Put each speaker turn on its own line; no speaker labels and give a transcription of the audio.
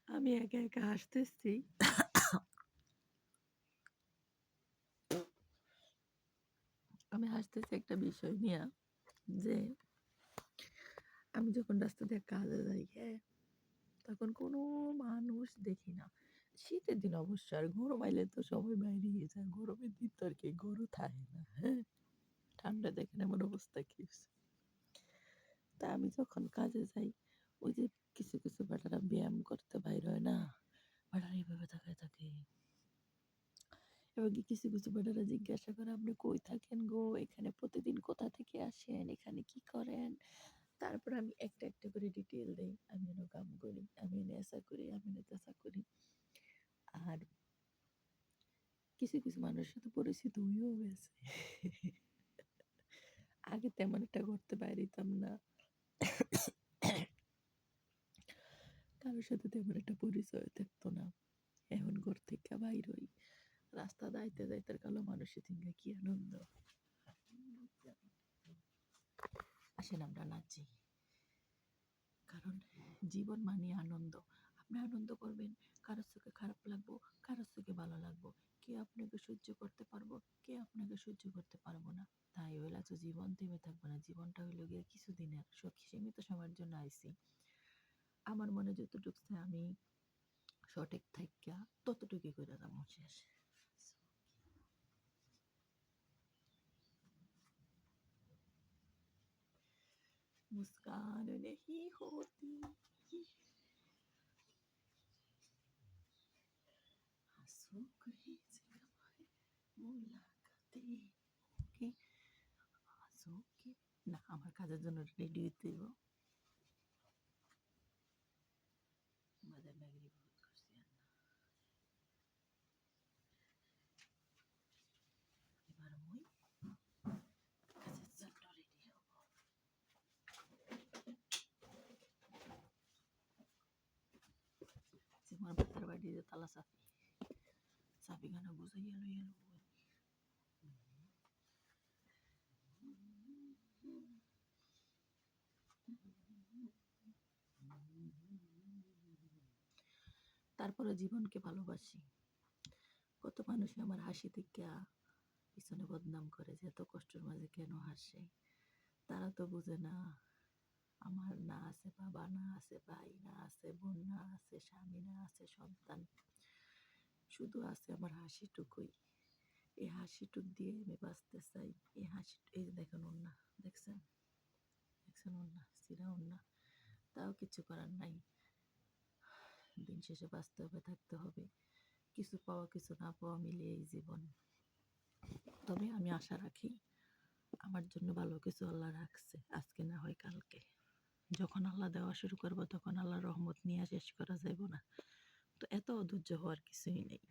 আমি একা, একা হাসতেছি। আমি হাসতেছি একটা বিষয় নিয়া যে আমি যখন রাস্তা দিয়ে কাজে যাই, হ্যাঁ? তখন কোনো মানুষ দেখি না। শীতের দিন অবশ্য আর গরম আইলে তো সবাই বাইরেই যায়। গরমের দিন তো আর কি গরু থাকে না, হ্যাঁ? ঠান্ডা দেখেন এমন অবস্থা কি হইছে। তা আমি যখন কাজে যাই, ওই যে কিছু, কিছু বেটারা ব্যায়াম করতে বাইর হয় না? বেটারা এভাবে তাকায় থাকে। এবং কি কিছু, কিছু বেটারা জিজ্ঞাসা করে, "আপনি কই থাকেন গো? এখানে প্রতিদিন কোথা থেকে আসেন? এখানে কি করেন?" তারপর আমি একটা, একটা করে ডিটেইল দেই। আমি এনো কাম করি, আমি এনে এসা করি, আমি এনে তেসা করি। আর কিছু, কিছু মানুষের সাথে পরিচিত হয়েও গেছে। আগে তেমন একটা ঘুরতে বাইর হইতাম না। কারো সাথে তেমন একটা পরিচয় থাকতো না। এখন ঘর থেকে বাইর হই। রাস্তা যাইতে, যাইতে কালো মানুষে চিনলে কি আনন্দ। আসেন আমরা নাচি। কারণ জীবন মানে আনন্দ। আপনি আনন্দ করবেন, কারোর চোখে খারাপ লাগবো, কারোর চোখে ভালো লাগবো। কে আপনাকে সহ্য করতে পারবো, কে আপনাকে সহ্য করতে পারবো না। তাই হইলা তো জীবন থেমে থাকবে না। জীবনটা হইল গিয়ে কিছুদিনের সীমিত সময়ের জন্য আইছি। আমার মনে যতটুকু চাই আমি সঠিক থাইকা ততটুকুই কইরা যাবো শেষ। मुस्कान नहीं होती आंसू की मुलाकाते ওকে আঁসু কি না আমার কাজের জন্য রেডি হইতে হইব বাজার নাগরি বহুত করছি আর না এবার মই কাজের জন্য রেডি হব সিমার বাতার বাড়ি যে তালা চাপি চাপি গানা বুঝাইয়া লইয়া লব তারপরে জীবনকে ভালোবাসি কত মানুষ আমার হাসি দেখা পিছনে বদনাম করে যে এত কষ্টের মাঝে কেন হাসে তারা তো বুঝে না আমার না আছে বাবা না আছে ভাই না আছে বোন না আছে স্বামী না আছে সন্তান শুধু আছে আমার হাসিটুকুই এই হাসিটুক দিয়ে আমি বাঁচতে চাই এই হাসি এই যে দেখেন ওন্না দেখছেন দেখছেন ওন্না সিরা ওন্না তাও কিছু করার নাই দিন শেষে বাঁচতে হবে থাকতে হবে কিছু পাওয়া কিছু না পাওয়া মিলিয়ে এই জীবন তবে আমি আশা রাখি আমার জন্য ভালো কিছু আল্লাহ রাখছে আজকে না হয় কালকে যখন আল্লাহ দেওয়া শুরু করবো তখন আল্লাহর রহমত নিয়ে শেষ করা যাইব না তো এত অধৈর্য হওয়ার কিছুই নেই